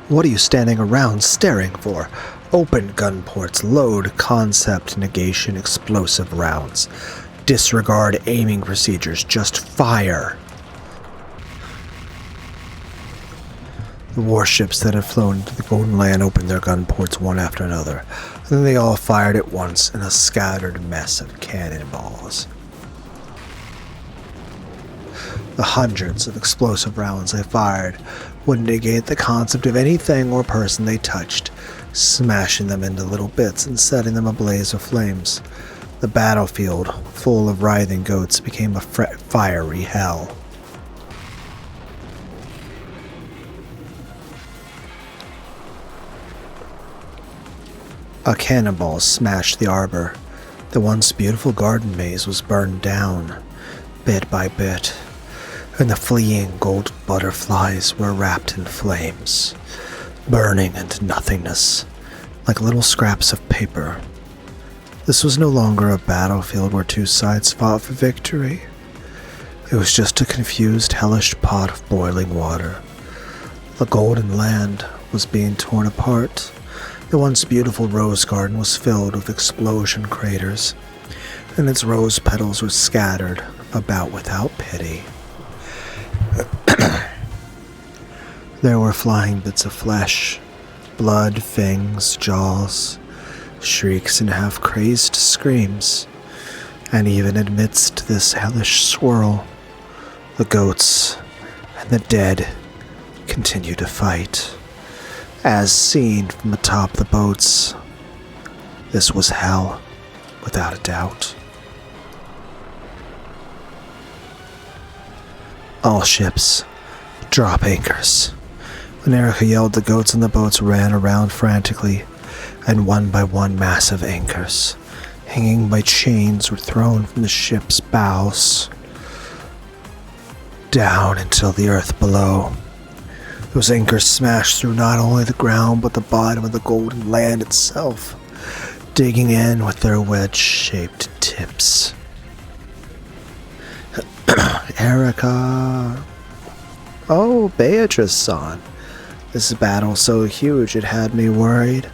What are you standing around staring for? Open gun ports, load concept negation explosive rounds. Disregard aiming procedures, just fire. The warships that had flown into the Golden Land opened their gun ports one after another, and then they all fired at once in a scattered mess of cannonballs. The hundreds of explosive rounds they fired would negate the concept of anything or person they touched, smashing them into little bits and setting them ablaze with flames. The battlefield, full of writhing goats, became a fiery hell. A cannonball smashed the arbor. The once beautiful garden maze was burned down, bit by bit, and the fleeing gold butterflies were wrapped in flames, burning into nothingness, like little scraps of paper. This was no longer a battlefield where two sides fought for victory. It was just a confused, hellish pot of boiling water. The Golden Land was being torn apart. The once beautiful rose garden was filled with explosion craters, and its rose petals were scattered about without pity. There were flying bits of flesh, blood, fangs, jaws, shrieks and half-crazed screams, and even amidst this hellish swirl, the goats and the dead continued to fight. As seen from atop the boats, this was hell, without a doubt. All ships, drop anchors. When Erica yelled, the goats and the boats ran around frantically, and one by one massive anchors, hanging by chains, were thrown from the ship's bows down into the earth below. Those anchors smashed through not only the ground, but the bottom of the Golden Land itself, digging in with their wedge-shaped tips. Erica. Oh, Beatrice-san. This battle so huge it had me worried.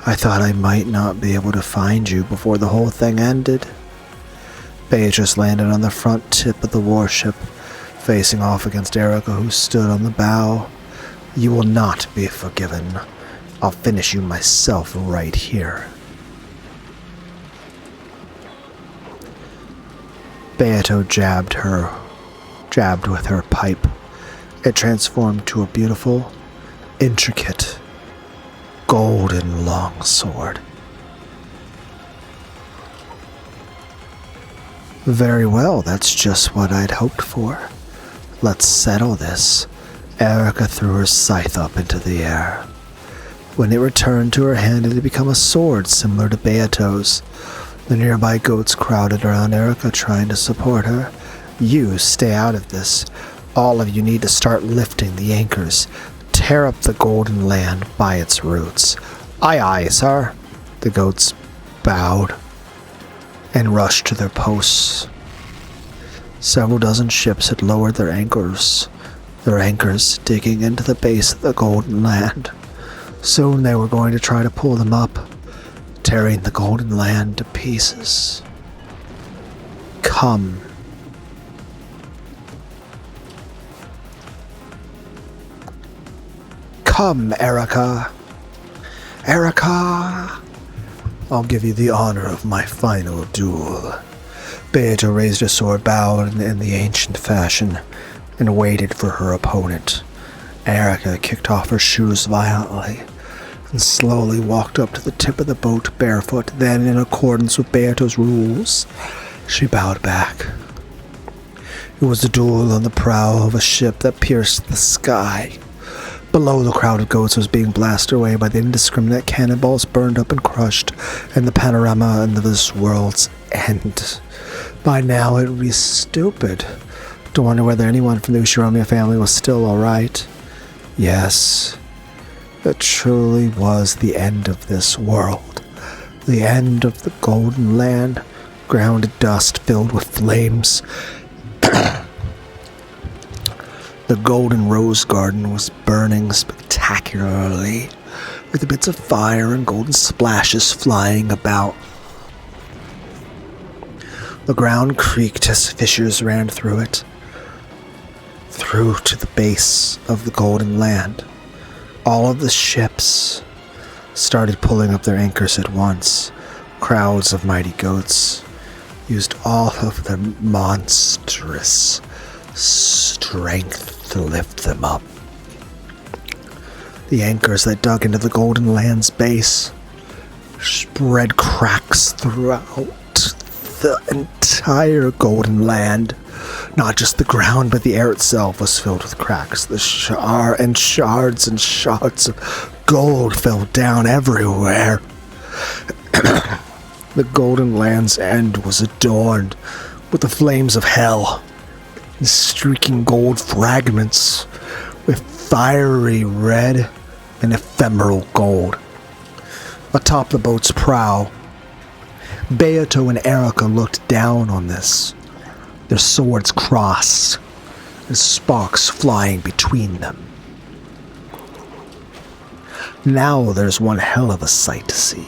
I thought I might not be able to find you before the whole thing ended. Beatrice landed on the front tip of the warship, facing off against Erica, who stood on the bow. You will not be forgiven. I'll finish you myself right here. Beato jabbed with her pipe. It transformed to a beautiful, intricate, golden longsword. Very well, that's just what I'd hoped for. Let's settle this. Erica threw her scythe up into the air. When it returned to her hand, it had become a sword similar to Beato's. The nearby goats crowded around Erica, trying to support her. You stay out of this. All of you need to start lifting the anchors. Tear up the Golden Land by its roots. Aye, aye, sir. The goats bowed and rushed to their posts. Several dozen ships had lowered their anchors digging into the base of the Golden Land. Soon they were going to try to pull them up, tearing the Golden Land to pieces. Come. Come, Erica. Erica! I'll give you the honor of my final duel. Beato raised her sword, bowed in the ancient fashion, and waited for her opponent. Erica kicked off her shoes violently and slowly walked up to the tip of the boat barefoot. Then, in accordance with Beato's rules, she bowed back. It was a duel on the prow of a ship that pierced the sky. Below, the crowd of goats was being blasted away by the indiscriminate cannonballs, burned up and crushed, and the panorama of this world's end. By now, it would be stupid to wonder whether anyone from the Ushiromiya family was still alright. Yes, it truly was the end of this world. The end of the Golden Land, ground to dust filled with flames. The golden rose garden was burning spectacularly, with bits of fire and golden splashes flying about. The ground creaked as fissures ran through it, through to the base of the golden land. All of the ships started pulling up their anchors at once. Crowds of mighty goats used all of their monstrous strength to lift them up. The anchors that dug into the golden land's base spread cracks throughout the entire golden land. Not just the ground, but the air itself was filled with cracks. Shards and shards of gold fell down everywhere. The golden land's end was adorned with the flames of hell, and streaking gold fragments with fiery red and ephemeral gold. Atop the boat's prow, Beato and Erica looked down on this, their swords crossed, and sparks flying between them. Now there's one hell of a sight to see.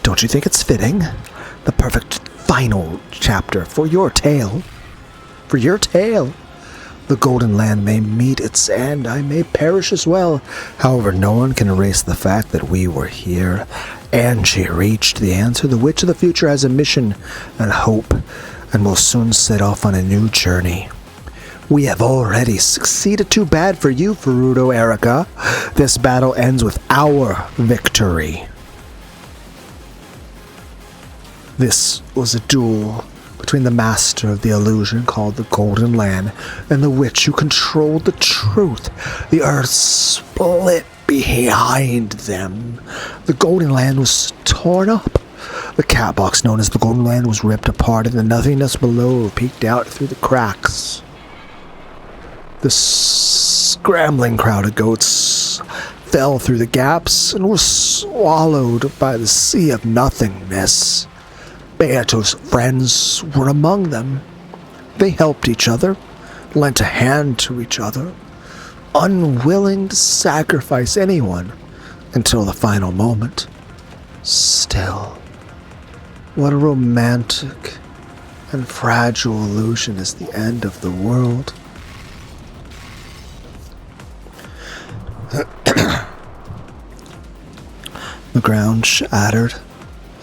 Don't you think it's fitting? The perfect final chapter for your tale. The golden land may meet its end, I may perish as well. However, no one can erase the fact that we were here. Angie reached the answer. The Witch of the Future has a mission and hope, and will soon set off on a new journey. We have already succeeded. Too bad for you, Furuto Erica. This battle ends with our victory. This was a duel between the master of the illusion called the Golden Land and the witch who controlled the truth. The earth split behind them. The Golden Land was torn up. The catbox known as the Golden Land was ripped apart, and the nothingness below peeked out through the cracks. The scrambling crowd of goats fell through the gaps and was swallowed by the sea of nothingness. Beato's friends were among them. They helped each other, lent a hand to each other, unwilling to sacrifice anyone until the final moment. Still, what a romantic and fragile illusion is the end of the world. The ground shattered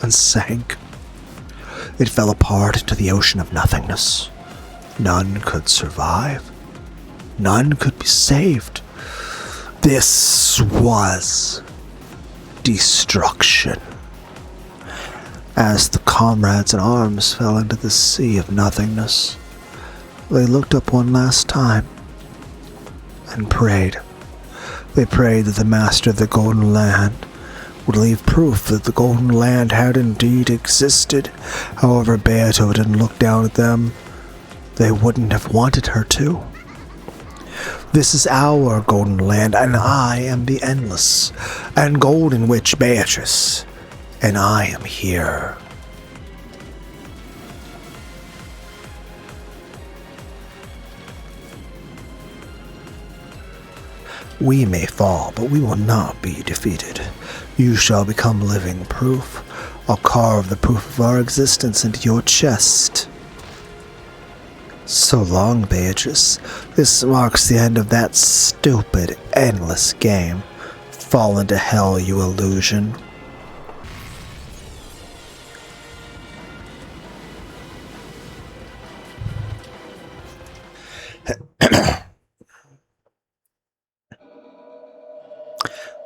and sank. It fell apart into the ocean of nothingness. None could survive. None could be saved. This was destruction. As the comrades in arms fell into the sea of nothingness, they looked up one last time and prayed. They prayed that the master of the Golden Land would leave proof that the Golden Land had indeed existed. However, Beato didn't look down at them. They wouldn't have wanted her to. This is our Golden Land, and I am the Endless, and Golden Witch Beatrice, and I am here. We may fall, but we will not be defeated. You shall become living proof. I'll carve the proof of our existence into your chest. So long, Beatrice. This marks the end of that stupid, endless game. Fall into hell, you illusion.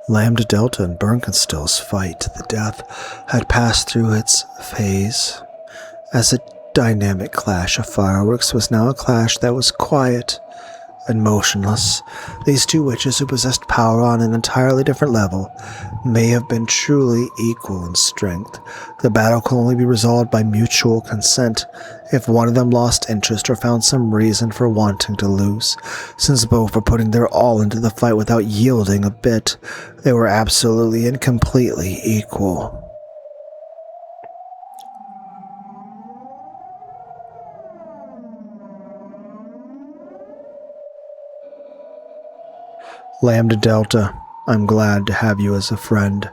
Lambda Delta and Bernkastel's fight to the death had passed through its phase. As a dynamic clash of fireworks was now a clash that was quiet and motionless. These two witches who possessed power on an entirely different level may have been truly equal in strength. The battle could only be resolved by mutual consent if one of them lost interest or found some reason for wanting to lose. Since both were putting their all into the fight without yielding a bit, they were absolutely and completely equal. Lambda Delta, I'm glad to have you as a friend.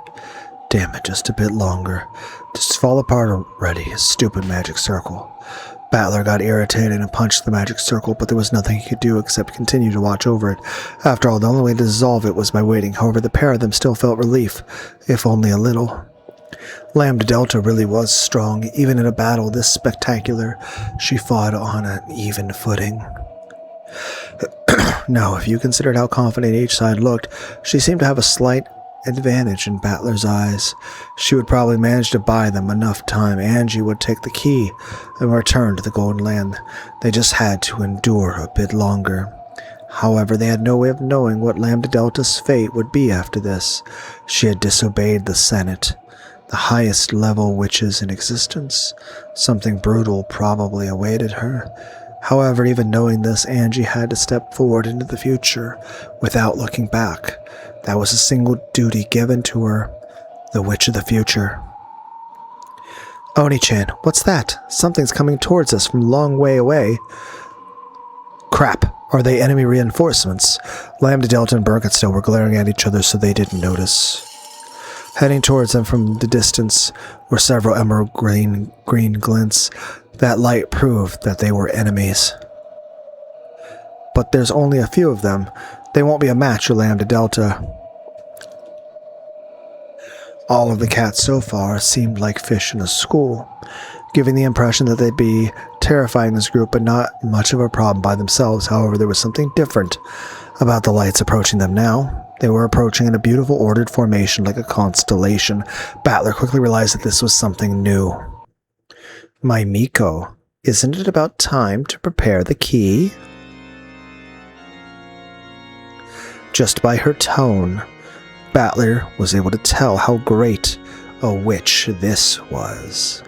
Damn it, just a bit longer. Just fall apart already, stupid magic circle. Battler got irritated and punched the magic circle, but there was nothing he could do except continue to watch over it. After all, the only way to dissolve it was by waiting. However, the pair of them still felt relief, if only a little. Lambda Delta really was strong. Even in a battle this spectacular, she fought on an even footing. Now, if you considered how confident each side looked, she seemed to have a slight advantage in Battler's eyes. She would probably manage to buy them enough time. Angie would take the key and return to the Golden Land. They just had to endure a bit longer. However, they had no way of knowing what Lambda Delta's fate would be after this. She had disobeyed the Senate, the highest level witches in existence. Something brutal probably awaited her. However, even knowing this, Angie had to step forward into the future without looking back. That was a single duty given to her, the Witch of the Future. Oni-chan, what's that? Something's coming towards us from a long way away. Crap, are they enemy reinforcements? Lambda Delta and Birkenstow were glaring at each other so they didn't notice. Heading towards them from the distance were several emerald green glints. That light proved that they were enemies. But there's only a few of them. They won't be a match for Lambda Delta. All of the cats so far seemed like fish in a school, giving the impression that they'd be terrifying this group, but not much of a problem by themselves. However, there was something different about the lights approaching them now. They were approaching in a beautiful ordered formation like a constellation. Battler quickly realized that this was something new. My Miko, isn't it about time to prepare the key? Just by her tone, Battler was able to tell how great a witch this was.